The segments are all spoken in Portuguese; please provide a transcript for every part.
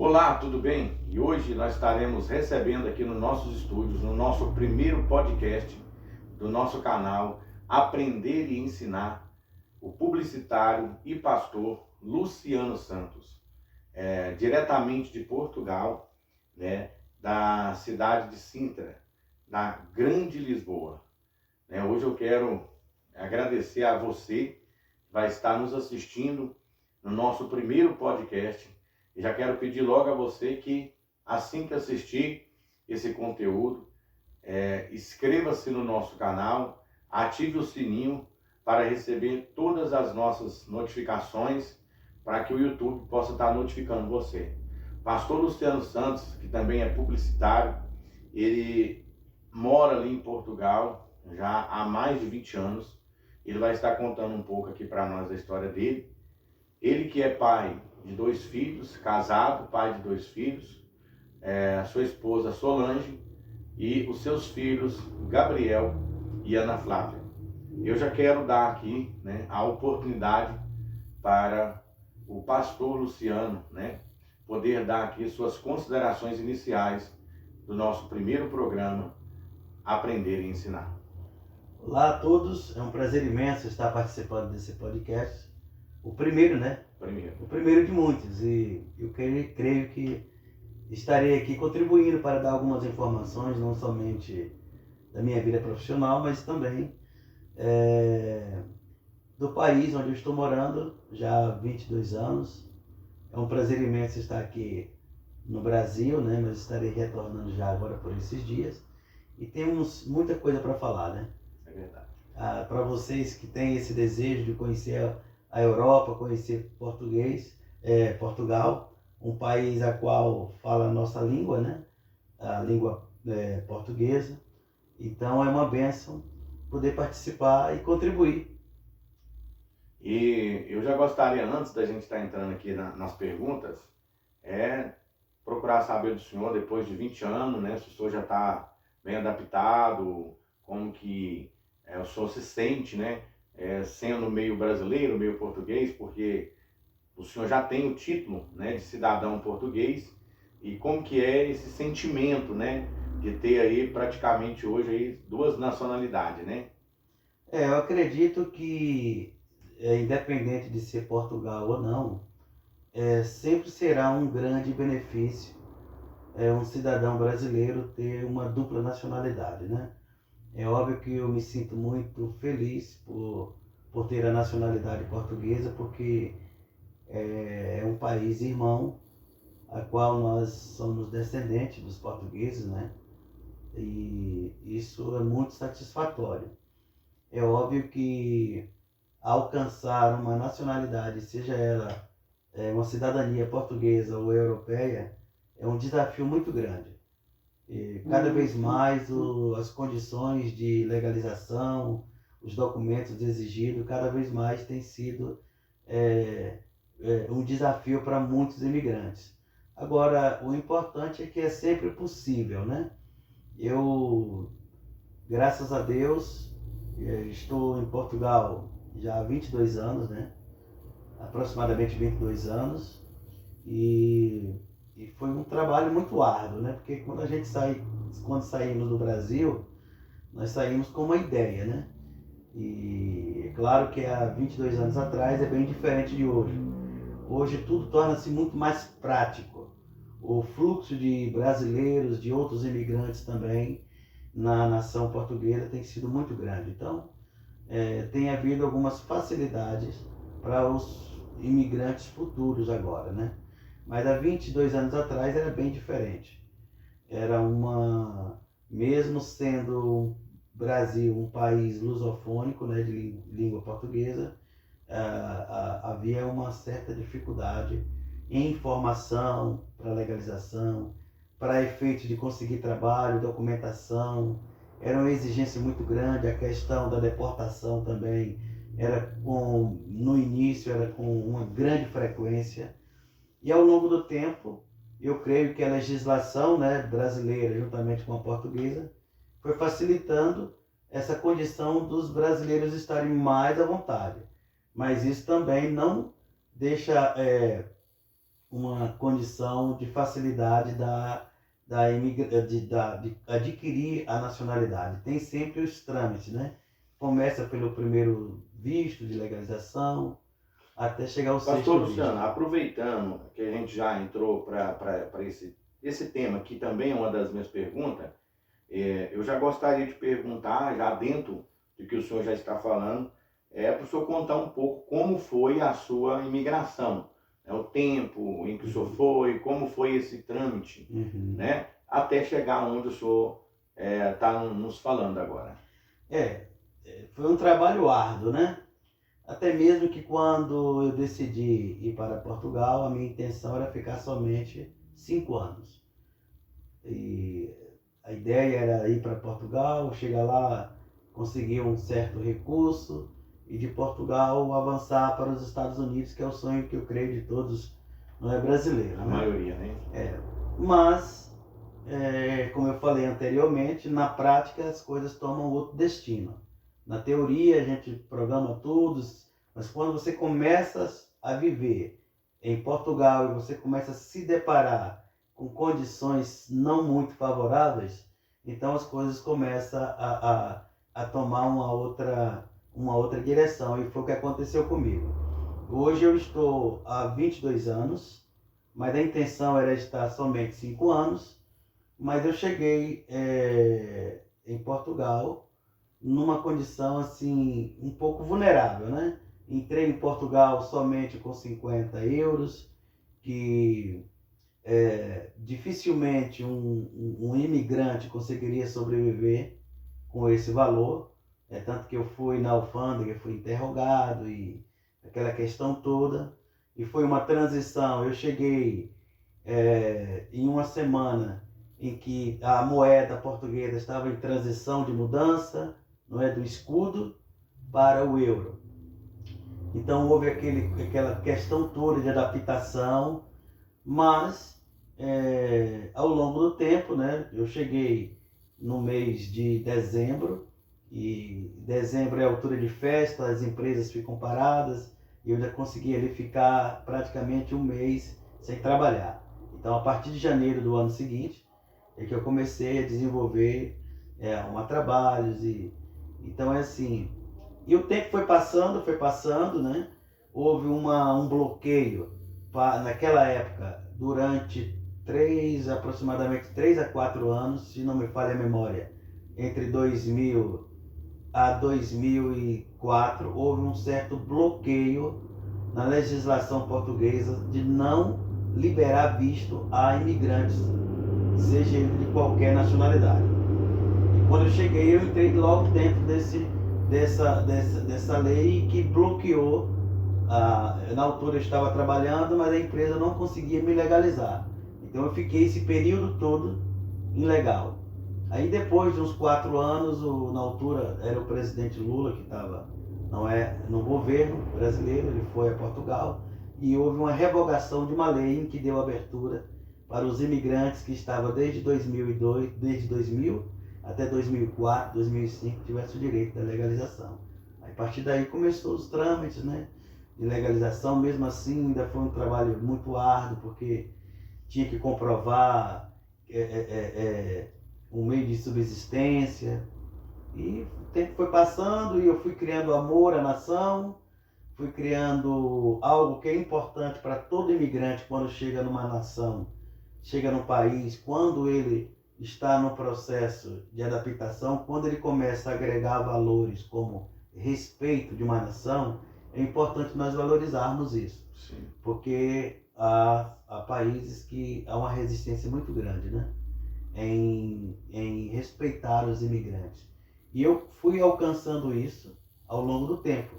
Olá, tudo bem? E hoje nós estaremos recebendo aqui nos nossos estúdios, no nosso primeiro podcast do nosso canal Aprender e Ensinar, o publicitário e pastor Luciano Santos, diretamente de Portugal, né, da cidade de Sintra, na Grande Lisboa. Hoje eu quero agradecer a você que vai estar nos assistindo no nosso primeiro podcast. E já quero pedir logo a você que, assim que assistir esse conteúdo, inscreva-se no nosso canal, ative o sininho para receber todas as nossas notificações, para que o YouTube possa estar notificando você. Pastor Luciano Santos, que também é publicitário, ele mora ali em Portugal já há mais de 20 anos. Ele vai estar contando um pouco aqui para nós a história dele. Ele que é pai de 2 filhos, casado, pai de 2 filhos, a sua esposa Solange e os seus filhos Gabriel e Ana Flávia. Eu já quero dar aqui, a oportunidade para o pastor Luciano, poder dar aqui suas considerações iniciais do nosso primeiro programa, Aprender e Ensinar. Olá a todos, é um prazer imenso estar participando desse podcast. O primeiro, né? O primeiro de muitos. E eu creio que estarei aqui contribuindo para dar algumas informações, não somente da minha vida profissional, mas também do país onde eu estou morando já há 22 anos. É um prazer imenso estar aqui no Brasil, né? Mas estarei retornando já agora por esses dias. E temos muita coisa para falar, né? É verdade. Para vocês que têm esse desejo de conhecer a Europa, conhecer Portugal, um país a qual fala a nossa língua, né? A língua portuguesa. Então é uma bênção poder participar e contribuir. E eu já gostaria, antes da gente estar entrando aqui nas perguntas, procurar saber do senhor, depois de 20 anos, né? Se o senhor já está bem adaptado, como que o senhor se sente, né? Sendo meio brasileiro, meio português, porque o senhor já tem o título, né, de cidadão português, e como que é esse sentimento, né, de ter aí praticamente hoje aí 2 nacionalidades, né? Eu acredito que, independente de ser Portugal ou não, sempre será um grande benefício um cidadão brasileiro ter uma dupla nacionalidade, né? É óbvio que eu me sinto muito feliz por ter a nacionalidade portuguesa, porque é um país irmão, a qual nós somos descendentes dos portugueses, né? E isso é muito satisfatório. É óbvio que alcançar uma nacionalidade, seja ela uma cidadania portuguesa ou europeia, é um desafio muito grande. E cada vez mais as condições de legalização, os documentos exigidos, cada vez mais tem sido um desafio para muitos imigrantes. Agora, o importante é que é sempre possível, né? Eu, graças a Deus, estou em Portugal já há 22 anos, né? Aproximadamente 22 anos, e foi um trabalho muito árduo, né? Porque quando saímos do Brasil, nós saímos com uma ideia, né? E é claro que há 22 anos atrás é bem diferente de hoje. Hoje tudo torna-se muito mais prático. O fluxo de brasileiros, de outros imigrantes também na nação portuguesa tem sido muito grande. Então, tem havido algumas facilidades para os imigrantes futuros agora, né? Mas há 22 anos atrás era bem diferente. Mesmo sendo o Brasil um país lusofônico, né, de língua portuguesa, havia uma certa dificuldade em informação para legalização, para efeitos de conseguir trabalho, documentação. Era uma exigência muito grande. A questão da deportação também no início era com uma grande frequência. E ao longo do tempo, eu creio que a legislação, né, brasileira, juntamente com a portuguesa, foi facilitando essa condição dos brasileiros estarem mais à vontade. Mas isso também não deixa uma condição de facilidade de adquirir a nacionalidade. Tem sempre os trâmites, né? Começa pelo primeiro visto de legalização, até chegar ao sexto visto. Pastor Luciano, aproveitando que a gente já entrou para esse tema, que também é uma das minhas perguntas, eu já gostaria de perguntar, já dentro do que o senhor já está falando, para o senhor contar um pouco como foi a sua imigração, né? O tempo em que o senhor foi, como foi esse trâmite, né? Até chegar onde o senhor está nos falando agora. Foi um trabalho árduo, né? Até mesmo que quando eu decidi ir para Portugal, a minha intenção era ficar somente 5 anos. E a ideia era ir para Portugal, chegar lá, conseguir um certo recurso e de Portugal avançar para os Estados Unidos, que é o sonho que eu creio de todos, não é brasileiro, né? A maioria, né? Mas, como eu falei anteriormente, na prática as coisas tomam outro destino. Na teoria a gente programa tudo, mas quando você começa a viver em Portugal e você começa a se deparar com condições não muito favoráveis, então as coisas começam a tomar uma outra direção, e foi o que aconteceu comigo. Hoje eu estou há 22 anos, mas a intenção era estar somente 5 anos, mas eu cheguei em Portugal numa condição assim um pouco vulnerável, né? Entrei em Portugal somente com 50 euros, que dificilmente um imigrante conseguiria sobreviver com esse valor. Tanto que eu fui na alfândega, fui interrogado e aquela questão toda. E foi uma transição. Eu cheguei em uma semana em que a moeda portuguesa estava em transição de mudança, não é, do escudo para o euro. Então houve aquela questão toda de adaptação, mas ao longo do tempo, né, eu cheguei no mês de dezembro, e dezembro é a altura de festa, as empresas ficam paradas, e eu já consegui ali ficar praticamente um mês sem trabalhar. Então a partir de janeiro do ano seguinte é que eu comecei a desenvolver trabalhos, e então é assim. E o tempo foi passando, né? Houve um bloqueio naquela época, durante aproximadamente 3 a 4 anos, se não me falha a memória, entre 2000 a 2004, houve um certo bloqueio na legislação portuguesa de não liberar visto a imigrantes, seja ele de qualquer nacionalidade. E quando eu cheguei, eu entrei logo dentro dessa lei que bloqueou. Na altura eu estava trabalhando, mas a empresa não conseguia me legalizar. Então eu fiquei esse período todo ilegal. Aí depois de uns 4 anos, na altura era o presidente Lula que estava no governo brasileiro, ele foi a Portugal e houve uma revogação de uma lei em que deu abertura para os imigrantes que estavam desde 2000 até 2004, 2005, tivessem o direito da legalização. Aí, a partir daí começou os trâmites, né, de legalização. Mesmo assim ainda foi um trabalho muito árduo, porque tinha que comprovar um meio de subsistência, e o tempo foi passando e eu fui criando amor à nação, fui criando algo que é importante para todo imigrante quando chega numa nação, chega num país, quando ele está no processo de adaptação, quando ele começa a agregar valores como respeito de uma nação, é importante nós valorizarmos isso. Sim. Porque há países que há uma resistência muito grande, né, em respeitar os imigrantes. E eu fui alcançando isso ao longo do tempo.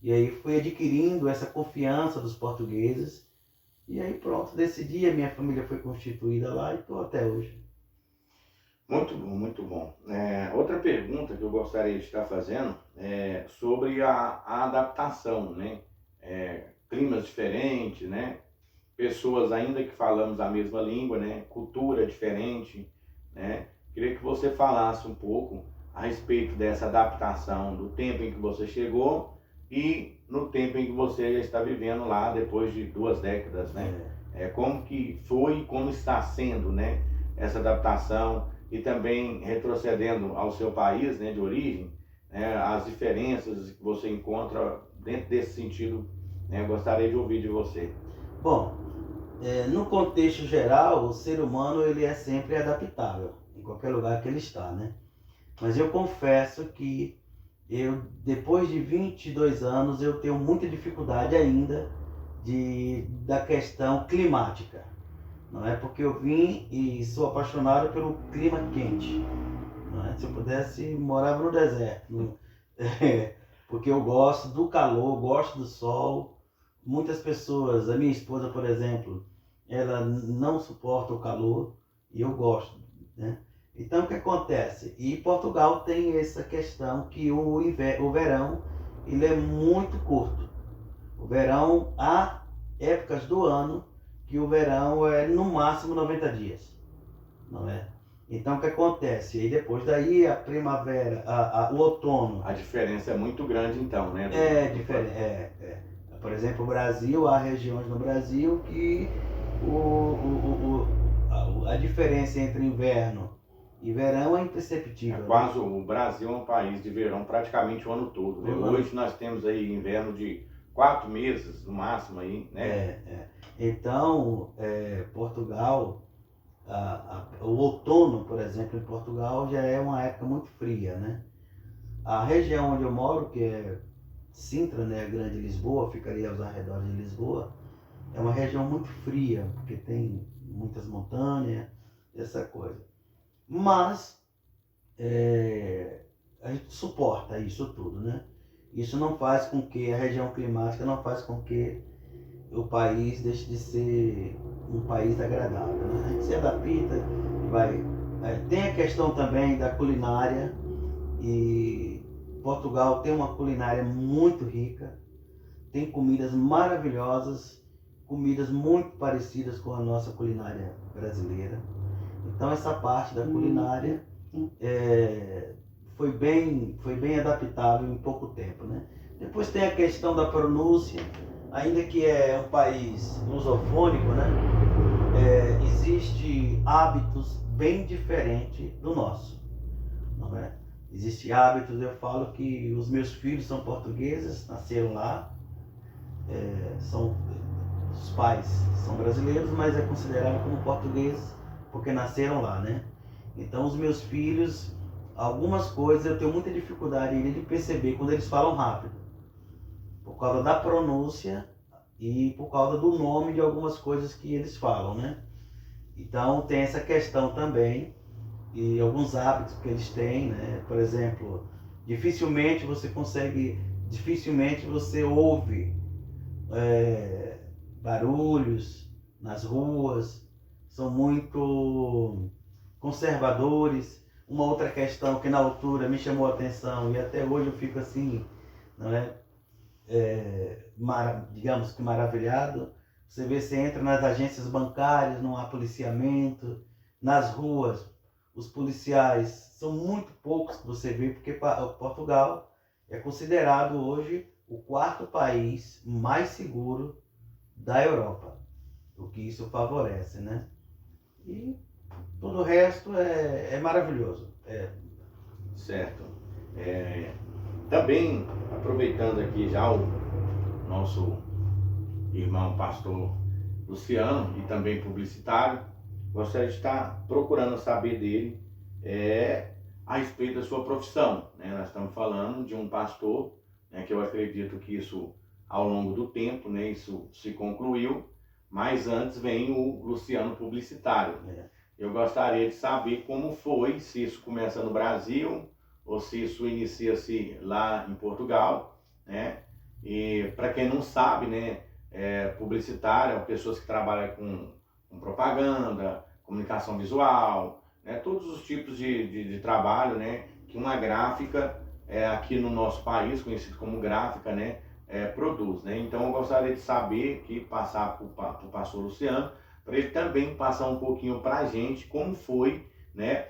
E aí fui adquirindo essa confiança dos portugueses. E aí pronto, decidi, a minha família foi constituída lá e estou até hoje. Muito bom, muito bom. Outra pergunta que eu gostaria de estar fazendo é sobre a adaptação, né? Climas diferentes, né? Pessoas ainda que falamos a mesma língua, né? Cultura diferente, né? Queria que você falasse um pouco a respeito dessa adaptação, do tempo em que você chegou e no tempo em que você já está vivendo lá, depois de 2 décadas, né? Como que foi e como está sendo, né, essa adaptação, e também retrocedendo ao seu país, né, de origem, né, as diferenças que você encontra dentro desse sentido, né, gostaria de ouvir de você. Bom, no contexto geral, o ser humano ele é sempre adaptável, em qualquer lugar que ele está, né? Mas eu confesso que depois de 22 anos, eu tenho muita dificuldade ainda da questão climática. Não é porque eu vim e sou apaixonado pelo clima quente. Não é? Se eu pudesse, morava no deserto. Porque eu gosto do calor, gosto do sol. Muitas pessoas, a minha esposa, por exemplo, ela não suporta o calor e eu gosto, né? Então, o que acontece? E Portugal tem essa questão que o verão ele é muito curto. O verão, há épocas do ano que o verão é no máximo 90 dias, não é? Então, o que acontece? E depois daí a primavera, o outono... A diferença é muito grande então, né? É diferente, Por exemplo, o Brasil, há regiões no Brasil que a diferença entre inverno e verão é imperceptível. Quase o Brasil é um país de verão praticamente o ano todo, né? Hoje nós temos aí inverno de 4 meses no máximo aí, né? Então, Portugal, o outono, por exemplo, em Portugal já é uma época muito fria, né? A região onde eu moro, que é Sintra, né, a Grande Lisboa, ficaria aos arredores de Lisboa, é uma região muito fria, porque tem muitas montanhas, essa coisa. Mas a gente suporta isso tudo, né? Isso não faz com que a região climática não faz com que o país deixe de ser um país agradável, né? A gente se adapta, vai. Tem a questão também da culinária, e Portugal tem uma culinária muito rica, tem comidas maravilhosas, comidas muito parecidas com a nossa culinária brasileira. Então essa parte da culinária foi bem adaptável em pouco tempo, né? Depois tem a questão da pronúncia, ainda que é um país lusofônico, né? Existe hábitos bem diferentes do nosso, não é? Existem hábitos, eu falo que os meus filhos são portugueses, nasceram lá, os pais são brasileiros, mas é considerado como portugueses porque nasceram lá, né? Então os meus filhos, algumas coisas eu tenho muita dificuldade de perceber quando eles falam rápido, por causa da pronúncia e por causa do nome de algumas coisas que eles falam, né? Então tem essa questão também, e alguns hábitos que eles têm, né? Por exemplo, dificilmente você ouve barulhos nas ruas, são muito conservadores. Uma outra questão que na altura me chamou a atenção e até hoje eu fico assim, não é? Digamos que maravilhado. Você entra nas agências bancárias, não há policiamento. Nas ruas, os policiais são muito poucos que você vê, porque Portugal é considerado hoje o 4º país mais seguro da Europa, o que isso favorece, né? E todo o resto é maravilhoso. Certo. Também, aproveitando aqui já o nosso irmão pastor Luciano, e também publicitário, gostaria de estar procurando saber dele a respeito da sua profissão, né? Nós estamos falando de um pastor, né, que eu acredito que isso, ao longo do tempo, né, isso se concluiu, mas antes vem o Luciano publicitário. Eu gostaria de saber como foi, se isso começa no Brasil ou se isso inicia-se lá em Portugal, né? E para quem não sabe, né, publicitário, pessoas que trabalham com propaganda, comunicação visual, né, todos os tipos de trabalho, né, que uma gráfica aqui no nosso país, conhecido como gráfica, né, produz, né? Então eu gostaria de saber, passar para o pastor Luciano, para ele também passar um pouquinho para a gente como foi, né,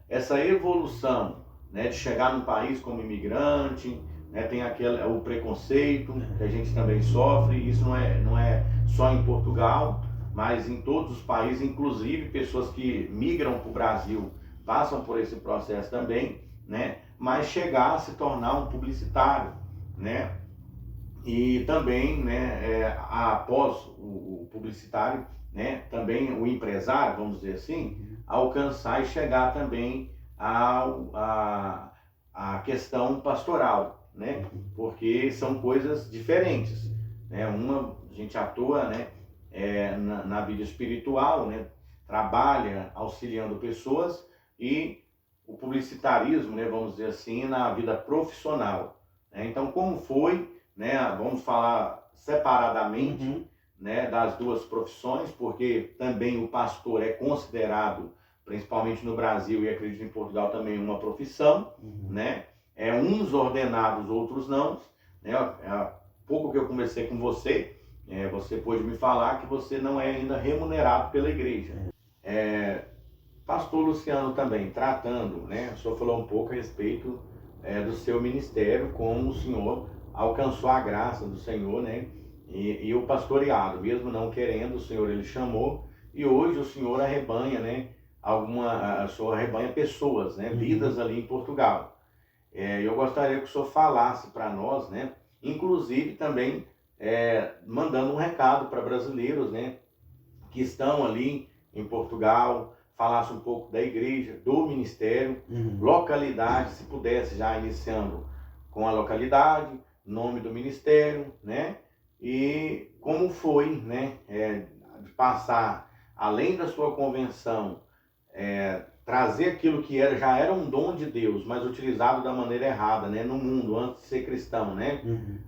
essa evolução, né, de chegar num país como imigrante, né? Tem o preconceito que a gente também sofre. Isso não é só em Portugal, mas em todos os países, inclusive pessoas que migram para o Brasil passam por esse processo também, né? Mas chegar a se tornar um publicitário, né? E também, né, após o publicitário, né, também o empresário, vamos dizer assim, alcançar e chegar também a questão pastoral, né? Porque são coisas diferentes, né? Uma, a gente atua, né, na vida espiritual, né? Trabalha auxiliando pessoas, e o publicitarismo, né, vamos dizer assim, na vida profissional, né? Então, como foi, né, vamos falar separadamente, né, das duas profissões, porque também o pastor é considerado, principalmente no Brasil e acredito em Portugal também, uma profissão, né? Uns ordenados, outros não, né? Há pouco que eu conversei com você, você pôde me falar que você não é ainda remunerado pela igreja. Pastor Luciano também, tratando, né? O senhor falou um pouco a respeito do seu ministério, como o senhor alcançou a graça do Senhor, né? E o pastoreado, mesmo não querendo, o Senhor ele chamou, e hoje o Senhor arrebanha, né? O Senhor arrebanha pessoas, né? Vidas ali em Portugal. Eu gostaria que o senhor falasse para nós, né? Inclusive também mandando um recado para brasileiros, né? Que estão ali em Portugal, falasse um pouco da igreja, do ministério, localidade, se pudesse já iniciando com a localidade, nome do ministério, né? E como foi, né? De passar, além da sua convenção, trazer aquilo que já era um dom de Deus, mas utilizado da maneira errada, né? No mundo, antes de ser cristão, né?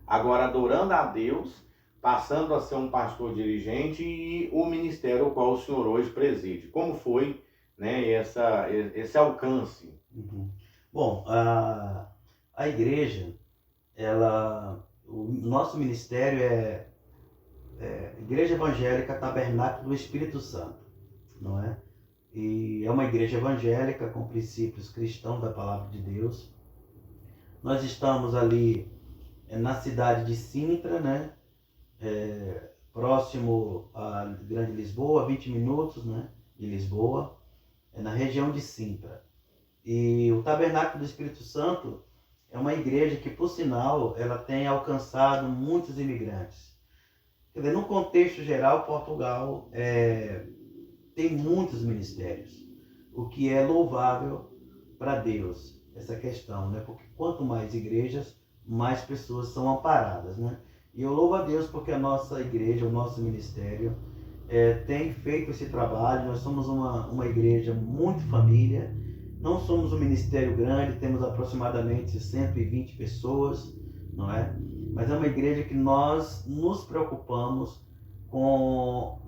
Agora adorando a Deus, passando a ser um pastor dirigente e o ministério ao qual o senhor hoje preside. Como foi, né, esse alcance? Bom, a igreja, o nosso ministério é Igreja Evangélica Tabernáculo do Espírito Santo, não é? E é uma igreja evangélica com princípios cristãos da Palavra de Deus. Nós estamos ali na cidade de Sintra, né? Próximo a Grande Lisboa, 20 minutos, né, de Lisboa, na região de Sintra. E o Tabernáculo do Espírito Santo é uma igreja que, por sinal, ela tem alcançado muitos imigrantes. Quer dizer, no contexto geral, Portugal tem muitos ministérios, o que é louvável para Deus, essa questão, né? Porque quanto mais igrejas, mais pessoas são amparadas, né? E eu louvo a Deus porque a nossa igreja, o nosso ministério, tem feito esse trabalho. Nós somos uma igreja muito família, não somos um ministério grande, temos aproximadamente 120 pessoas, não é? Mas é uma igreja que nós nos preocupamos com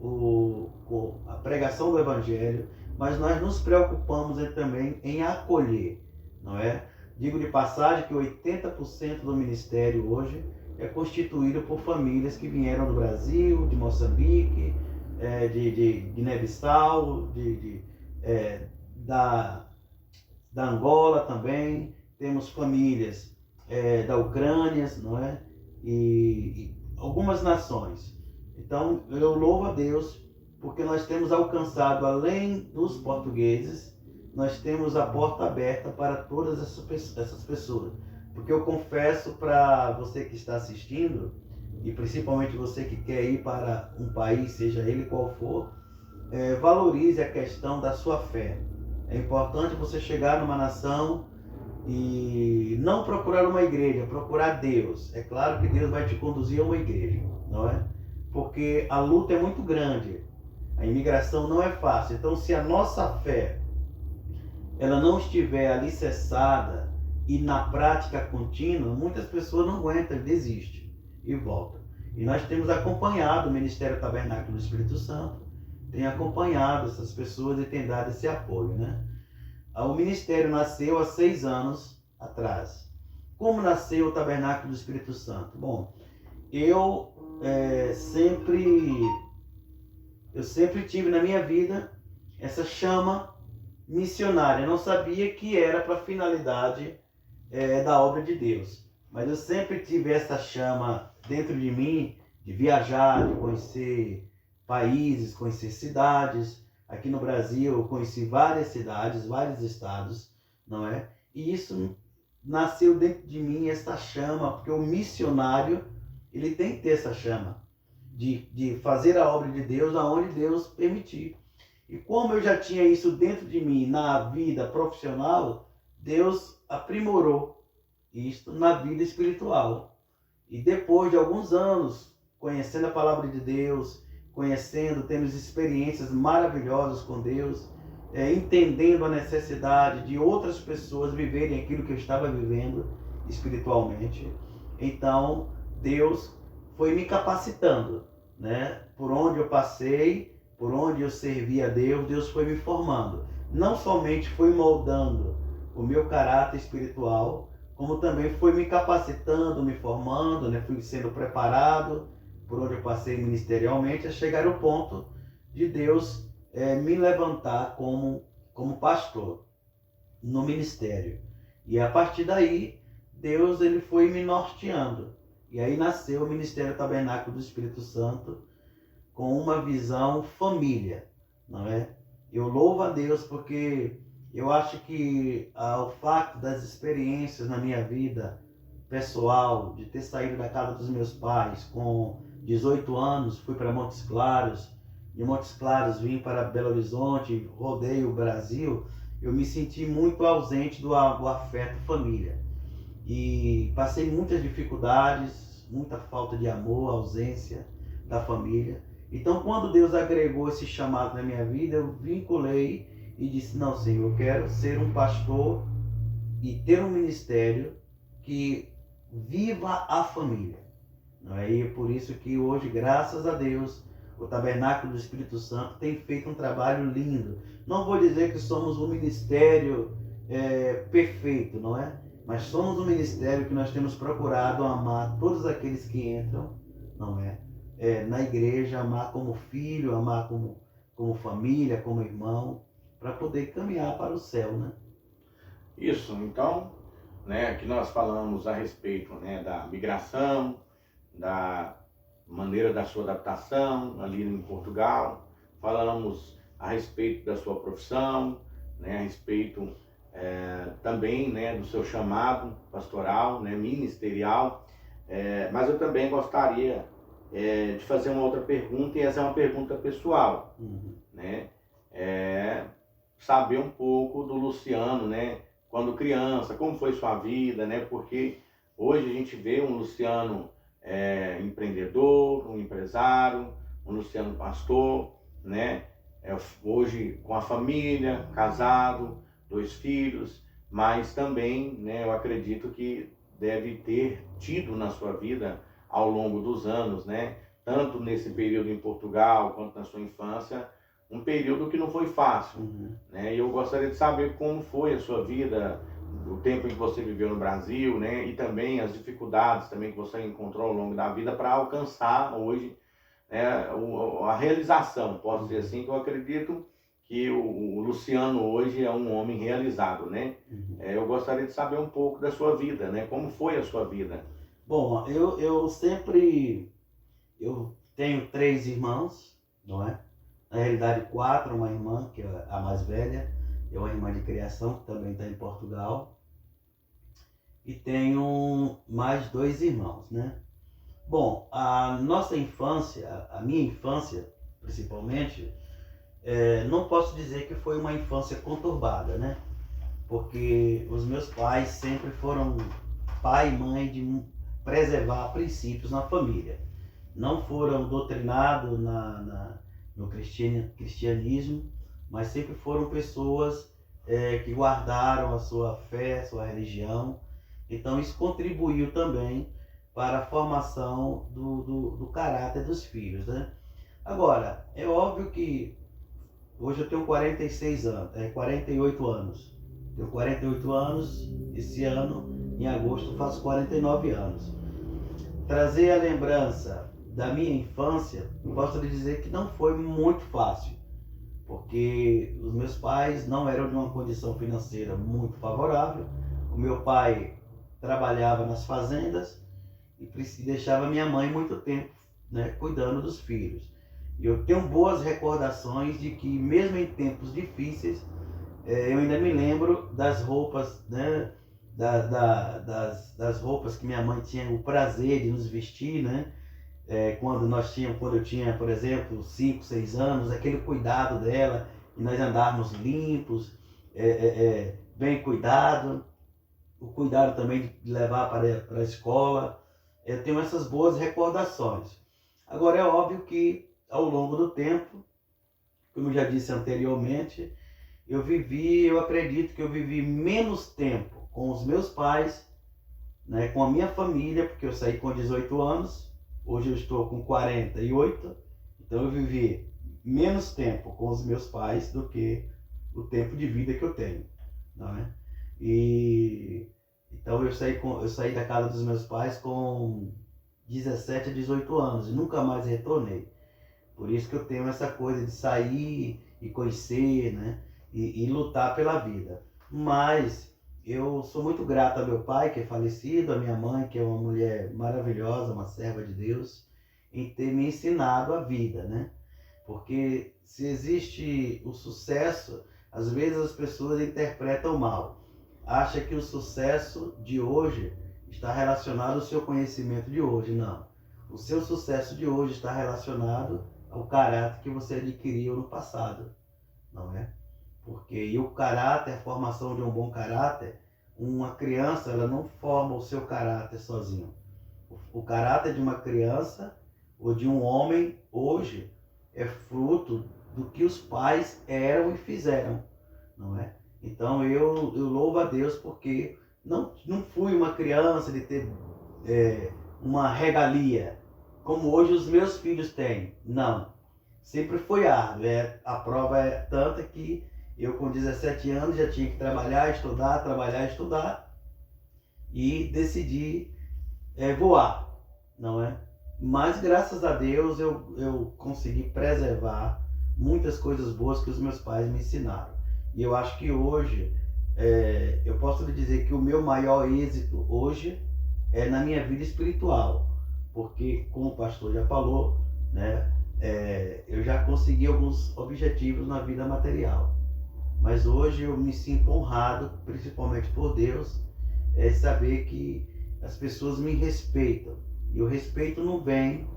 a pregação do Evangelho, mas nós nos preocupamos também em acolher, não é? Digo de passagem que 80% do ministério hoje é constituído por famílias que vieram do Brasil, de Moçambique, de Guiné-Bissau, da Angola também. Temos famílias da Ucrânia, não é? E algumas nações. Então, eu louvo a Deus porque nós temos alcançado, além dos portugueses, nós temos a porta aberta para todas essas pessoas. Porque eu confesso para você que está assistindo, e principalmente você que quer ir para um país, seja ele qual for, valorize a questão da sua fé. É importante você chegar numa nação e não procurar uma igreja, procurar Deus. É claro que Deus vai te conduzir a uma igreja, não é? Porque a luta é muito grande, a imigração não é fácil. Então, se a nossa fé ela não estiver alicerçada e na prática contínua, muitas pessoas não aguentam, desistem e voltam. E nós temos acompanhado o Ministério Tabernáculo do Espírito Santo, tem acompanhado essas pessoas e tem dado esse apoio, né? O ministério nasceu há 6 anos atrás. Como nasceu o Tabernáculo do Espírito Santo? Bom, eu sempre tive na minha vida essa chama missionária. Eu não sabia que era para a finalidade da obra de Deus. mas eu sempre tive essa chama dentro de mim de viajar, de conhecer países, conhecer cidades. Aqui no Brasil eu conheci várias cidades, vários estados, não é? E isso nasceu dentro de mim, essa chama, porque o missionário, ele tem que ter essa chama de fazer a obra de Deus aonde Deus permitir. E como eu já tinha isso dentro de mim na vida profissional, Deus aprimorou isto na vida espiritual. E depois de alguns anos conhecendo a palavra de Deus, tendo experiências maravilhosas com Deus, entendendo a necessidade de outras pessoas viverem aquilo que eu estava vivendo espiritualmente, então Deus foi me capacitando, né? Por onde eu passei, por onde eu servi a Deus, Deus foi me formando. Não somente foi moldando o meu caráter espiritual, como também foi me capacitando, me formando, né? Fui sendo preparado por onde eu passei ministerialmente, a chegar ao ponto de Deus me levantar como pastor no ministério. E a partir daí, Deus ele foi me norteando. E aí nasceu o Ministério Tabernáculo do Espírito Santo com uma visão família, não é? Eu louvo a Deus porque eu acho que o fato das experiências na minha vida pessoal, de ter saído da casa dos meus pais com 18 anos, fui para Montes Claros, de Montes Claros vim para Belo Horizonte, rodei o Brasil, eu me senti muito ausente do afeto família. E passei muitas dificuldades, muita falta de amor, ausência da família. Então, quando Deus agregou esse chamado na minha vida, eu vinculei e disse, não, Senhor, eu quero ser um pastor e ter um ministério que viva a família. E é por isso que hoje, graças a Deus, o Tabernáculo do Espírito Santo tem feito um trabalho lindo. Não vou dizer que somos um ministério perfeito, não é? Mas somos um ministério que nós temos procurado amar todos aqueles que entram, não é? Na igreja, amar como filho, amar como família, como irmão, para poder caminhar para o céu, né? Isso, então, né, aqui nós falamos a respeito, né, da migração, da maneira da sua adaptação ali em Portugal, falamos a respeito da sua profissão, né, a respeito também, né, do seu chamado pastoral, né, ministerial, mas eu também gostaria de fazer uma outra pergunta, e essa é uma pergunta pessoal, né, saber um pouco do Luciano, né, quando criança, como foi sua vida, né, porque hoje a gente vê um Luciano empreendedor, um empresário, um Luciano pastor, né, hoje com a família, casado, 2 filhos, mas também, né, eu acredito que deve ter tido na sua vida ao longo dos anos, né, tanto nesse período em Portugal quanto na sua infância, um período que não foi fácil, né, e eu gostaria de saber como foi a sua vida, o tempo em que você viveu no Brasil, né, e também as dificuldades também que você encontrou ao longo da vida para alcançar hoje a realização, posso dizer assim, que eu acredito que o Luciano hoje é um homem realizado, né? Eu gostaria de saber um pouco da sua vida, né? Como foi a sua vida? Bom, eu tenho 3 irmãos, não é? Na realidade 4, uma irmã, que é a mais velha, é uma irmã de criação, que também está em Portugal, e tenho mais 2 irmãos, né? Bom, a nossa infância, a minha infância, principalmente, não posso dizer que foi uma infância conturbada, né? Porque os meus pais sempre foram pai e mãe de preservar princípios na família. Não foram doutrinados no cristianismo, mas sempre foram pessoas que guardaram a sua fé, a sua religião. Então isso contribuiu também para a formação do caráter dos filhos, né? Agora, é óbvio que hoje eu tenho 48 anos. Tenho 48 anos, esse ano, em agosto, faço 49 anos. Trazer a lembrança da minha infância, posso lhe dizer que não foi muito fácil, porque os meus pais não eram de uma condição financeira muito favorável. O meu pai trabalhava nas fazendas e deixava minha mãe muito tempo, né, cuidando dos filhos. E eu tenho boas recordações de que mesmo em tempos difíceis, eu ainda me lembro das roupas, né, das roupas que minha mãe tinha o prazer de nos vestir, né? Quando eu tinha, por exemplo, 5, 6 anos, aquele cuidado dela, e nós andarmos limpos, bem cuidado, o cuidado também de levar para a escola. Eu tenho essas boas recordações. Agora, é óbvio que ao longo do tempo, como eu já disse anteriormente, eu acredito que eu vivi menos tempo com os meus pais, né, com a minha família, porque eu saí com 18 anos, hoje eu estou com 48, então eu vivi menos tempo com os meus pais do que o tempo de vida que eu tenho, não é? E então eu saí da casa dos meus pais com 17 a 18 anos e nunca mais retornei. Por isso que eu tenho essa coisa de sair e conhecer, né? E lutar pela vida. Mas eu sou muito grato ao meu pai, que é falecido, à minha mãe, que é uma mulher maravilhosa, uma serva de Deus, em ter me ensinado a vida, né? Porque se existe o sucesso, às vezes as pessoas interpretam mal. Acha que o sucesso de hoje está relacionado ao seu conhecimento de hoje. Não. O seu sucesso de hoje está relacionado ao caráter que você adquiriu no passado, não é? Porque o caráter, a formação de um bom caráter, uma criança, ela não forma o seu caráter sozinho. O caráter de uma criança ou de um homem hoje é fruto do que os pais eram e fizeram, não é? Então eu louvo a Deus porque não fui uma criança de ter uma regalia, como hoje os meus filhos têm. Não. Sempre foi árduo. A prova é tanta que eu com 17 anos já tinha que trabalhar, estudar e decidi voar, não é? Mas graças a Deus eu consegui preservar muitas coisas boas que os meus pais me ensinaram. E eu acho que hoje, eu posso lhe dizer que o meu maior êxito hoje é na minha vida espiritual. Porque, como o pastor já falou, né, eu já consegui alguns objetivos na vida material. Mas hoje eu me sinto honrado, principalmente por Deus, saber que as pessoas me respeitam. E o respeito não vem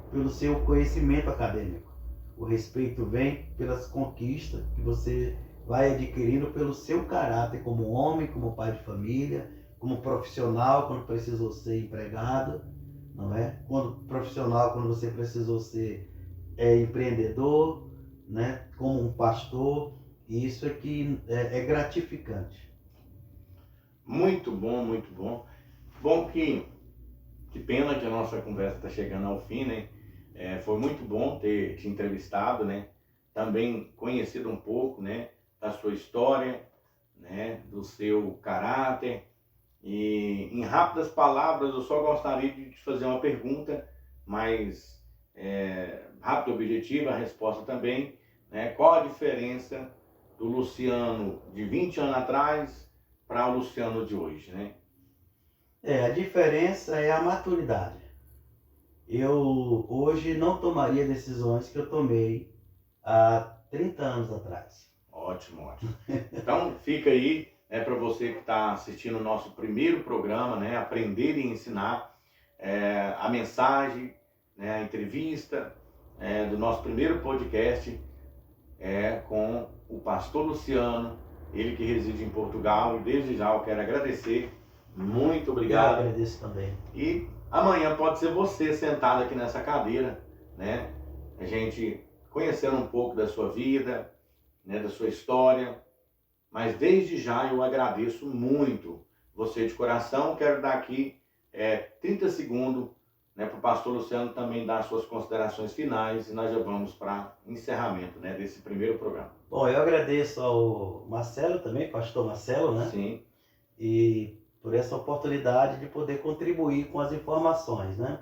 pelo seu conhecimento acadêmico. O respeito vem pelas conquistas que você vai adquirindo pelo seu caráter como homem, como pai de família, como profissional quando precisou ser empregado, não é? Profissional quando você precisou ser empreendedor, né? Como um pastor. E isso é que é gratificante. Muito bom, muito bom. Bom que pena que a nossa conversa está chegando ao fim, né? Foi muito bom ter te entrevistado, né? Também conhecido um pouco, né, da sua história, né, do seu caráter. E em rápidas palavras, eu só gostaria de te fazer uma pergunta, mas rápida e objetiva, a resposta também, né? Qual a diferença do Luciano de 20 anos atrás para o Luciano de hoje, né? A diferença é a maturidade. Eu hoje não tomaria decisões que eu tomei há 30 anos atrás. Ótimo, ótimo. Então fica aí, para você que está assistindo o nosso primeiro programa, né, Aprender e Ensinar, a mensagem, né, a entrevista do nosso primeiro podcast com o pastor Luciano, ele que reside em Portugal, e desde já eu quero agradecer. Muito obrigado. Eu agradeço também. E amanhã pode ser você sentado aqui nessa cadeira, né? A gente conhecendo um pouco da sua vida, né, da sua história. Mas desde já eu agradeço muito você de coração. Quero dar aqui 30 segundos, né, para o pastor Luciano também dar suas considerações finais e nós já vamos para encerramento, né, desse primeiro programa. Bom, eu agradeço ao Marcelo também, pastor Marcelo, né? Sim. E por essa oportunidade de poder contribuir com as informações, né?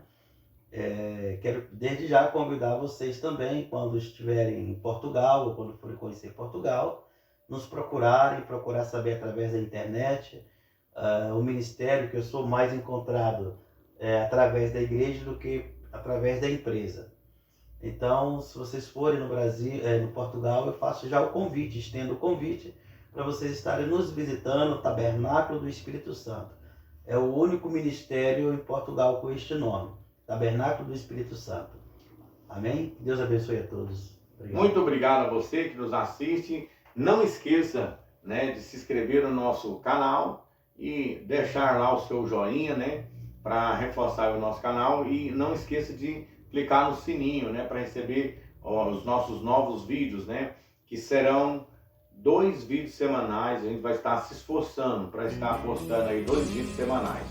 Quero desde já convidar vocês também, quando estiverem em Portugal ou quando forem conhecer Portugal, nos procurar saber através da internet o ministério, que eu sou mais encontrado através da igreja do que através da empresa. Então, se vocês forem no Brasil, no Portugal, eu faço já o convite, estendo o convite para vocês estarem nos visitando, o Tabernáculo do Espírito Santo. É o único ministério em Portugal com este nome, Tabernáculo do Espírito Santo. Amém? Deus abençoe a todos. Obrigado. Muito obrigado a você que nos assiste. Não esqueça, né, de se inscrever no nosso canal e deixar lá o seu joinha, né, para reforçar o nosso canal. E não esqueça de clicar no sininho, né, para receber os nossos novos vídeos, né, que serão 2 vídeos semanais. A gente vai estar se esforçando para estar postando aí 2 vídeos semanais.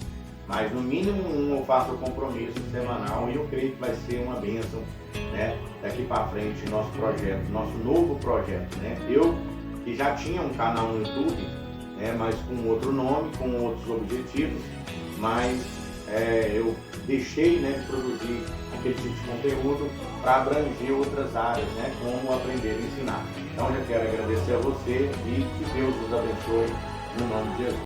Mas no mínimo eu faço o compromisso semanal e eu creio que vai ser uma bênção, né, daqui para frente, nosso projeto, nosso novo projeto, né. Eu que já tinha um canal no YouTube, né, mas com outro nome, com outros objetivos, mas eu deixei, né, de produzir aquele tipo de conteúdo para abranger outras áreas, né, como aprender e ensinar. Então, eu quero agradecer a você e que Deus nos abençoe no nome de Jesus.